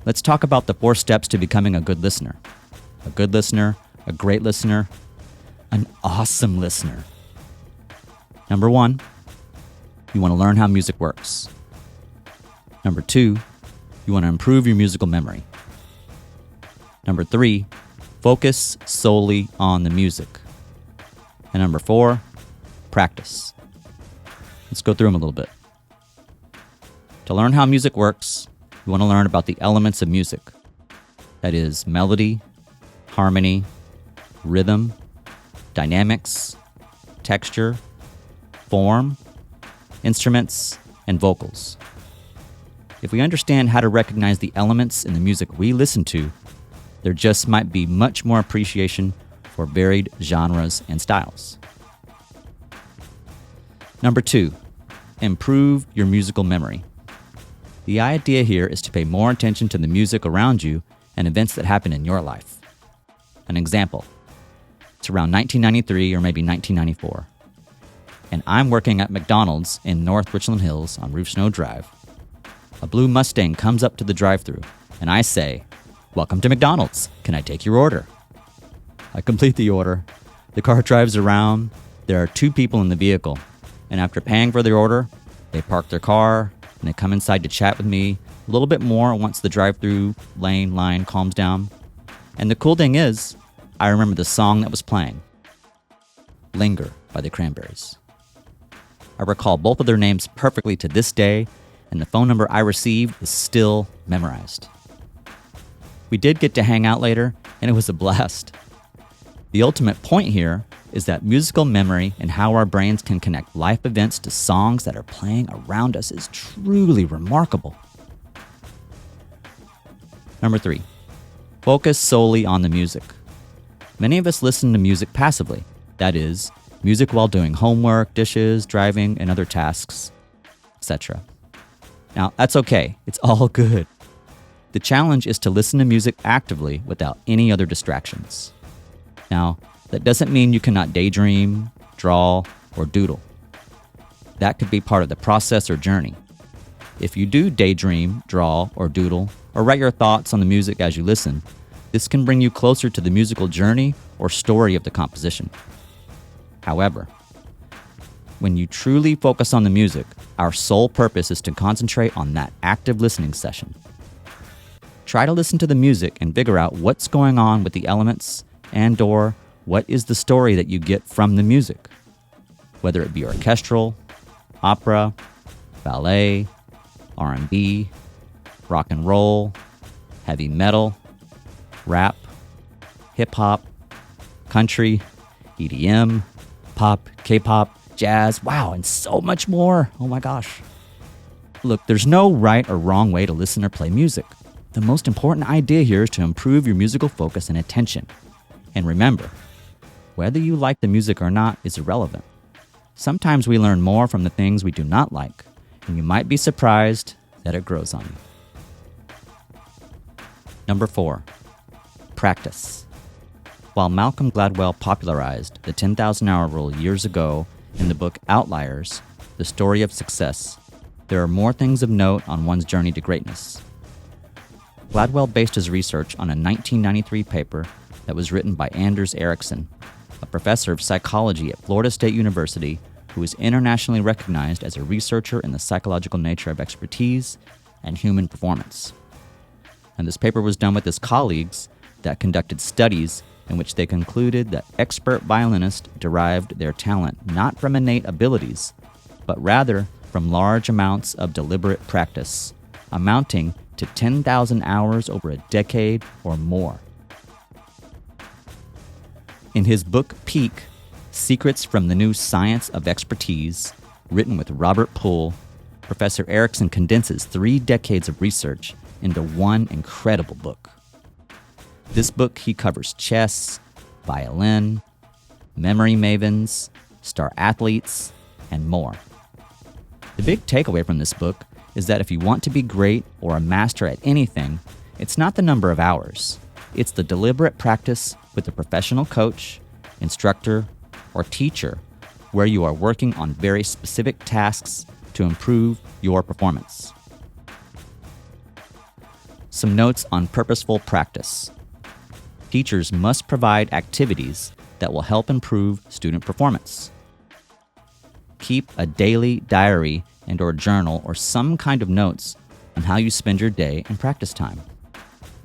Let's talk about the 4 steps to becoming a good listener. A good listener, a great listener, an awesome listener. Number 1, you want to learn how music works. Number 2, you want to improve your musical memory. Number 3, focus solely on the music. And number 4, practice. Let's go through them a little bit. To learn how music works, you want to learn about the elements of music. That is melody, harmony, rhythm, dynamics, texture, form, instruments, and vocals. If we understand how to recognize the elements in the music we listen to, there just might be much more appreciation for varied genres and styles. Number 2, improve your musical memory. The idea here is to pay more attention to the music around you and events that happen in your life. An example, it's around 1993 or maybe 1994, and I'm working at McDonald's in North Richland Hills on Roof Snow Drive. A blue Mustang comes up to the drive-thru, and I say, "Welcome to McDonald's. Can I take your order?" I complete the order. The car drives around. There are 2 people in the vehicle, and after paying for their order, they park their car, and they come inside to chat with me a little bit more once the drive-thru line calms down. And the cool thing is, I remember the song that was playing, Linger by the Cranberries. I recall both of their names perfectly to this day, and the phone number I received is still memorized. We did get to hang out later, and it was a blast. The ultimate point here is that musical memory and how our brains can connect life events to songs that are playing around us is truly remarkable. Number 3, focus solely on the music. Many of us listen to music passively. That is, music while doing homework, dishes, driving, and other tasks, etc. Now, that's okay. It's all good. The challenge is to listen to music actively without any other distractions. Now, that doesn't mean you cannot daydream, draw, or doodle. That could be part of the process or journey. If you do daydream, draw, or doodle, or write your thoughts on the music as you listen, this can bring you closer to the musical journey or story of the composition. However, when you truly focus on the music, our sole purpose is to concentrate on that active listening session. Try to listen to the music and figure out what's going on with the elements and/or what is the story that you get from the music, whether it be orchestral, opera, ballet, R&B, rock and roll, heavy metal, rap, hip-hop, country, EDM, pop, K-pop, jazz, wow, and so much more. Oh my gosh. Look, there's no right or wrong way to listen or play music. The most important idea here is to improve your musical focus and attention. And remember, whether you like the music or not is irrelevant. Sometimes we learn more from the things we do not like, and you might be surprised that it grows on you. Number 4, practice. While Malcolm Gladwell popularized the 10,000-hour rule years ago in the book Outliers, The Story of Success, there are more things of note on one's journey to greatness. Gladwell based his research on a 1993 paper that was written by Anders Ericsson, a professor of psychology at Florida State University who is internationally recognized as a researcher in the psychological nature of expertise and human performance. And this paper was done with his colleagues that conducted studies in which they concluded that expert violinists derived their talent not from innate abilities, but rather from large amounts of deliberate practice, amounting to 10,000 hours over a decade or more. In his book Peak, Secrets from the New Science of Expertise, written with Robert Poole, Professor Ericsson condenses 3 decades of research into one incredible book. This book, he covers chess, violin, memory mavens, star athletes, and more. The big takeaway from this book is that if you want to be great or a master at anything, it's not the number of hours. It's the deliberate practice with a professional coach, instructor, or teacher where you are working on very specific tasks to improve your performance. Some notes on purposeful practice. Teachers must provide activities that will help improve student performance. Keep a daily diary and/or journal or some kind of notes on how you spend your day and practice time.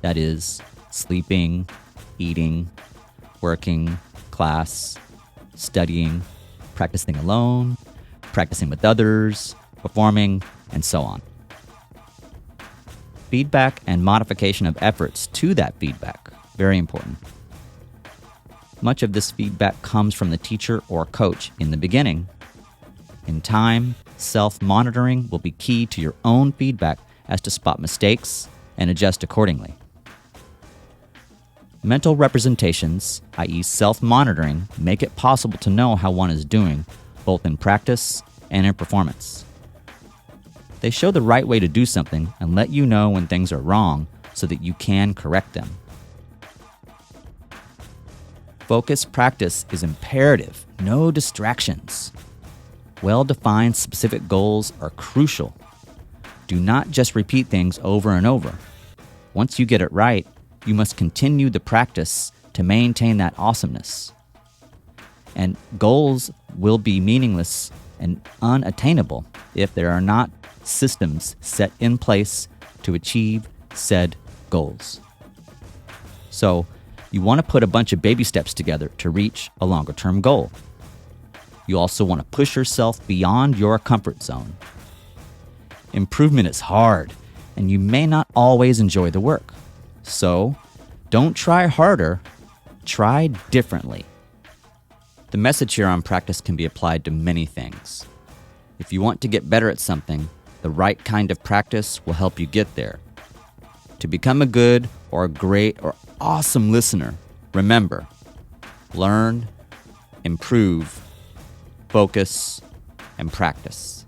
That is, sleeping, eating, working, class, studying, practicing alone, practicing with others, performing, and so on. Feedback and modification of efforts to that feedback, very important. Much of this feedback comes from the teacher or coach in the beginning. In time, self-monitoring will be key to your own feedback as to spot mistakes and adjust accordingly. Mental representations, i.e. self-monitoring, make it possible to know how one is doing, both in practice and in performance. They show the right way to do something and let you know when things are wrong so that you can correct them. Focused practice is imperative. No distractions. Well-defined specific goals are crucial. Do not just repeat things over and over. Once you get it right, you must continue the practice to maintain that awesomeness. And goals will be meaningless and unattainable if there are not systems set in place to achieve said goals. So, you want to put a bunch of baby steps together to reach a longer-term goal. You also want to push yourself beyond your comfort zone. Improvement is hard, and you may not always enjoy the work. So, don't try harder, try differently. The message here on practice can be applied to many things. If you want to get better at something, the right kind of practice will help you get there. To become a good or a great or awesome listener, remember, learn, improve, focus, and practice.